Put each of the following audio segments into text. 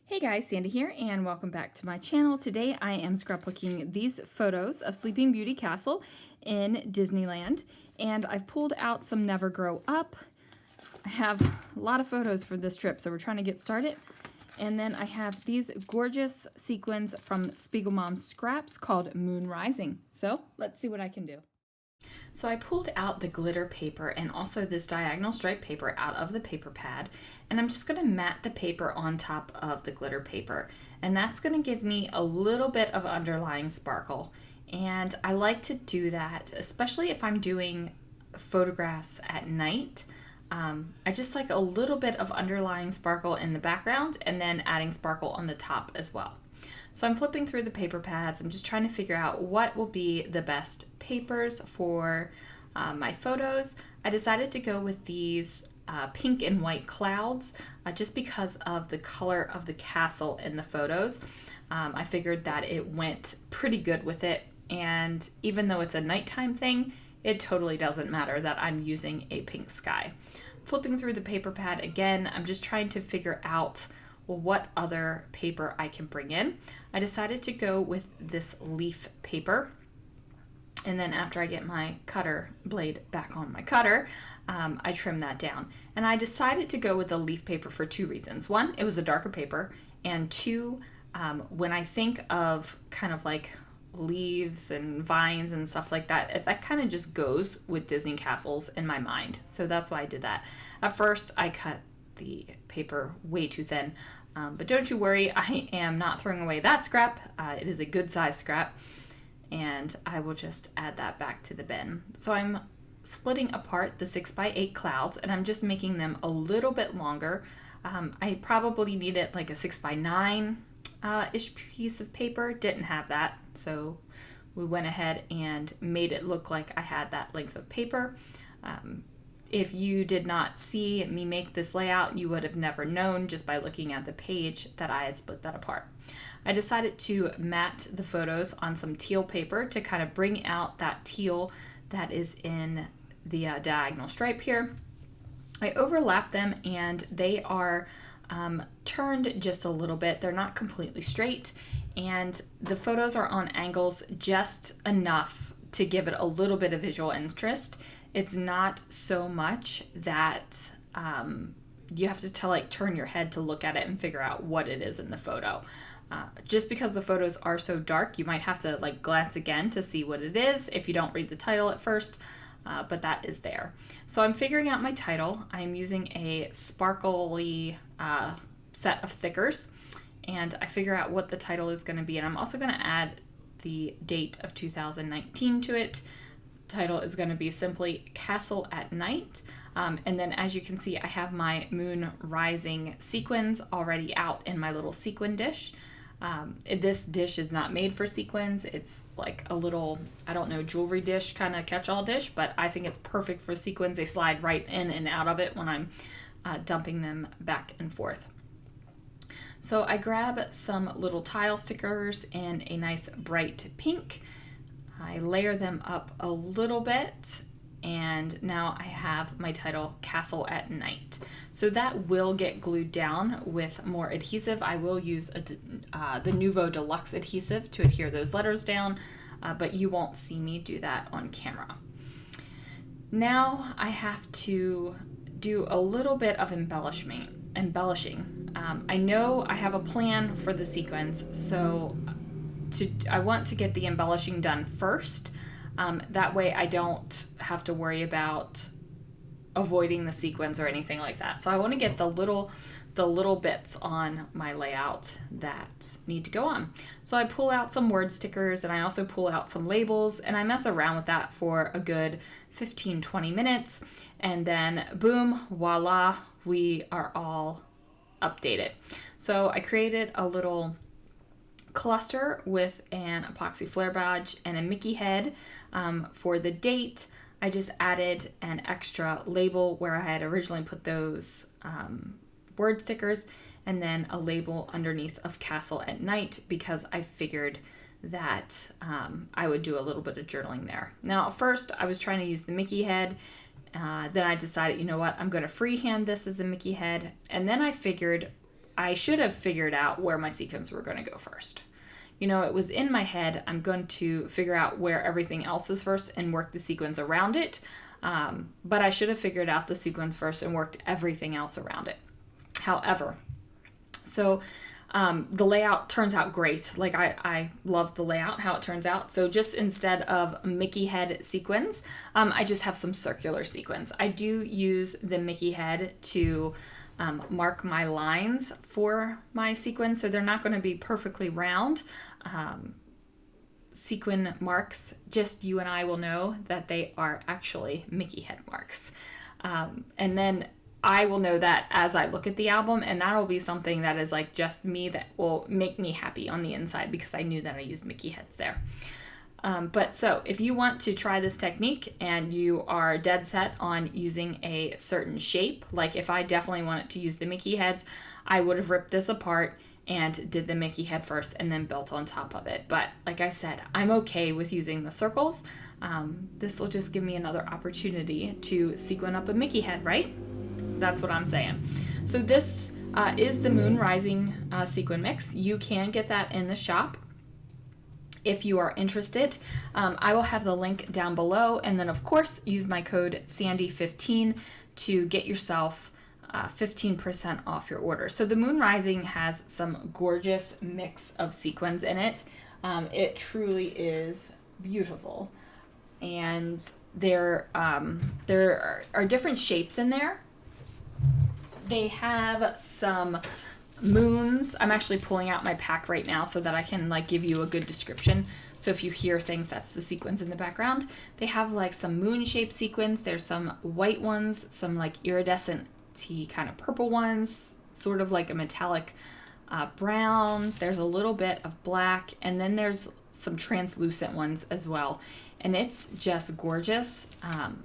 Hey guys, Sandy here, and welcome back to my channel. Today I am scrapbooking these photos of Sleeping Beauty Castle in Disneyland, and I've pulled out some Never Grow Up. I have a lot of photos for this trip, so we're trying to get started. And then I have these gorgeous sequins from Spiegel Mom's Scraps called Moon Rising. So let's see what I can do. So I pulled out the glitter paper and also this diagonal stripe paper out of the paper pad, and I'm just going to mat the paper on top of the glitter paper, and that's going to give me a little bit of underlying sparkle. And I like to do that, especially if I'm doing photographs at night. I just like a little bit of underlying sparkle in the background and then adding sparkle on the top as well. So I'm flipping through the paper pads. I'm just trying to figure out what will be the best papers for my photos. I decided to go with these pink and white clouds just because of the color of the castle in the photos. I figured that it went pretty good with it, and even though it's a nighttime thing, it totally doesn't matter that I'm using a pink sky. Flipping through the paper pad again, I'm just trying to figure out what other paper I can bring in. I decided to go with this leaf paper, and then after I get my cutter blade back on my cutter, I trim that down. And I decided to go with the leaf paper for two reasons. One, it was a darker paper, and two, when I think of kind of like leaves and vines and stuff like that, that kind of just goes with Disney castles in my mind. So that's why I did that. At first, I cut the paper way too thin, but don't you worry, I am not throwing away that scrap. It is a good size scrap, and I will just add that back to the bin. So I'm splitting apart the 6x8 clouds, and I'm just making them a little bit longer. I probably needed like a 6x9 ish piece of paper. Didn't have that, so we went ahead and made it look like I had that length of paper. If you did not see me make this layout, you would have never known just by looking at the page that I had split that apart. I decided to mat the photos on some teal paper to kind of bring out that teal that is in the diagonal stripe here. I overlap them, and they are turned just a little bit. They're not completely straight, and the photos are on angles just enough to give it a little bit of visual interest. It's not so much that you have to turn your head to look at it and figure out what it is in the photo. Just because the photos are so dark, you might have to glance again to see what it is if you don't read the title at first, but that is there. So I'm figuring out my title. I'm using a sparkly set of thickers, and I figure out what the title is going to be, and I'm also going to add the date of 2019 to it. Title is going to be simply Castle at Night. And then as you can see, I have my Moon Rising sequins already out in my little sequin dish. This dish is not made for sequins. It's like a little, I don't know, jewelry dish, kind of catch-all dish, but I think it's perfect for sequins. They slide right in and out of it when I'm dumping them back and forth. So I grab some little tile stickers in a nice bright pink. I layer them up a little bit, and now I have my title, Castle at Night. So that will get glued down with more adhesive. I will use the Nouveau Deluxe adhesive to adhere those letters down, but you won't see me do that on camera. Now I have to do a little bit of embellishing. I know I have a plan for the sequins, so I want to get the embellishing done first. That way I don't have to worry about avoiding the sequins or anything like that. So I want to get the little bits on my layout that need to go on. So I pull out some word stickers, and I also pull out some labels, and I mess around with that for a good 15-20 minutes, and then boom, voila, we are all updated. So I created a little cluster with an epoxy flare badge and a Mickey head. For the date, I just added an extra label where I had originally put those word stickers, and then a label underneath of Castle at Night, because I figured that I would do a little bit of journaling there. Now, at first, I was trying to use the Mickey head. Then I decided, you know what, I'm going to freehand this as a Mickey head. And then I figured I should have figured out where my sequins were going to go first. You know, it was in my head, I'm going to figure out where everything else is first and work the sequins around it. But I should have figured out the sequins first and worked everything else around it. However, so the layout turns out great. Like I love the layout, how it turns out. So just instead of Mickey head sequins, I just have some circular sequins. I do use the Mickey head to mark my lines for my sequins, so they're not going to be perfectly round. Sequin marks, just you and I will know that they are actually Mickey head marks. And then I will know that as I look at the album, and that'll be something that is like just me, that will make me happy on the inside because I knew that I used Mickey heads there. But so if you want to try this technique and you are dead set on using a certain shape, like if I definitely wanted to use the Mickey heads, I would have ripped this apart and did the Mickey head first and then built on top of it. But like I said, I'm okay with using the circles. This will just give me another opportunity to sequin up a Mickey head, right? That's what I'm saying. So this is the Moon Rising sequin mix. You can get that in the shop if you are interested. I will have the link down below, and then of course use my code Sandy15 to get yourself 15% off your order. So the Moon Rising has some gorgeous mix of sequins in it. It truly is beautiful, and there are different shapes in there. They have some moons. I'm actually pulling out my pack right now so that I can like give you a good description. So if you hear things, that's the sequins in the background. They have like some moon shaped sequins. There's some white ones, some like iridescent-y kind of purple ones, sort of like a metallic brown. There's a little bit of black, and then there's some translucent ones as well. And it's just gorgeous.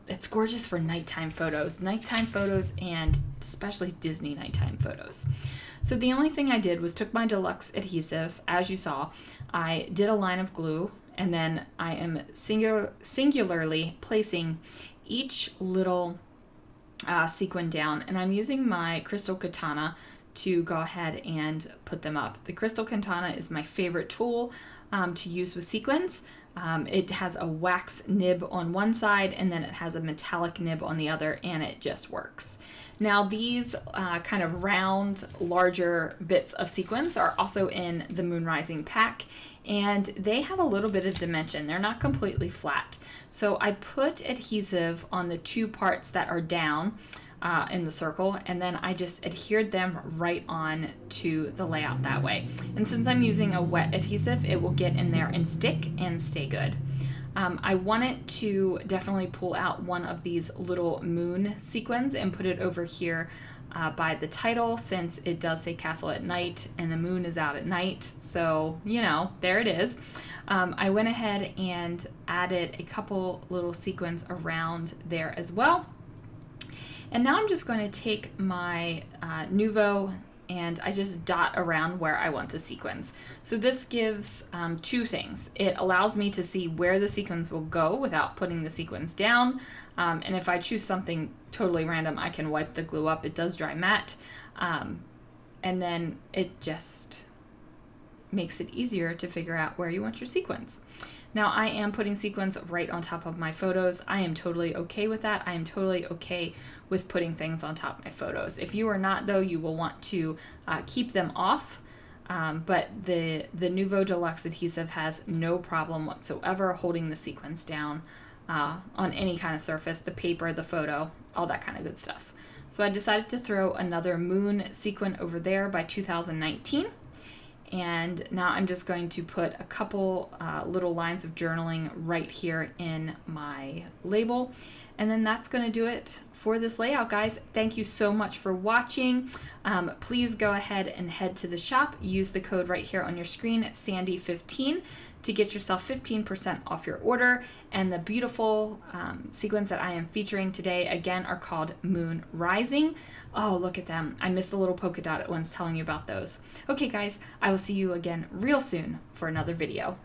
It's gorgeous for nighttime photos, and especially Disney nighttime photos. So the only thing I did was took my deluxe adhesive, as you saw. I did a line of glue, and then I am singularly placing each little sequin down, and I'm using my crystal katana to go ahead and put them up. The crystal katana is my favorite tool to use with sequins. It has a wax nib on one side, and then it has a metallic nib on the other, and it just works. Now these kind of round, larger bits of sequins are also in the Moon Rising pack, and they have a little bit of dimension. They're not completely flat. So I put adhesive on the two parts that are down in the circle, and then I just adhered them right on to the layout that way. And since I'm using a wet adhesive, it will get in there and stick and stay good. I wanted to definitely pull out one of these little moon sequins and put it over here by the title, since it does say Castle at Night and the moon is out at night. So, you know, there it is. I went ahead and added a couple little sequins around there as well. And now I'm just going to take my Nuvo and I just dot around where I want the sequins. So this gives two things. It allows me to see where the sequins will go without putting the sequins down. And if I choose something totally random, I can wipe the glue up. It does dry matte. And then it just makes it easier to figure out where you want your sequins. Now I am putting sequins right on top of my photos. I am totally okay with that. I am totally okay with putting things on top of my photos. If you are not, though, you will want to keep them off. But the Nuvo Deluxe adhesive has no problem whatsoever holding the sequins down on any kind of surface, the paper, the photo, all that kind of good stuff. So I decided to throw another moon sequin over there by 2019. And now I'm just going to put a couple little lines of journaling right here in my label. And then that's going to do it for this layout, guys. Thank you so much for watching. Please go ahead and head to the shop. Use the code right here on your screen, Sandy15, to get yourself 15% off your order. And the beautiful sequins that I am featuring today, again, are called Moon Rising. Oh, look at them. I missed the little polka dot at once telling you about those. Okay, guys, I will see you again real soon for another video.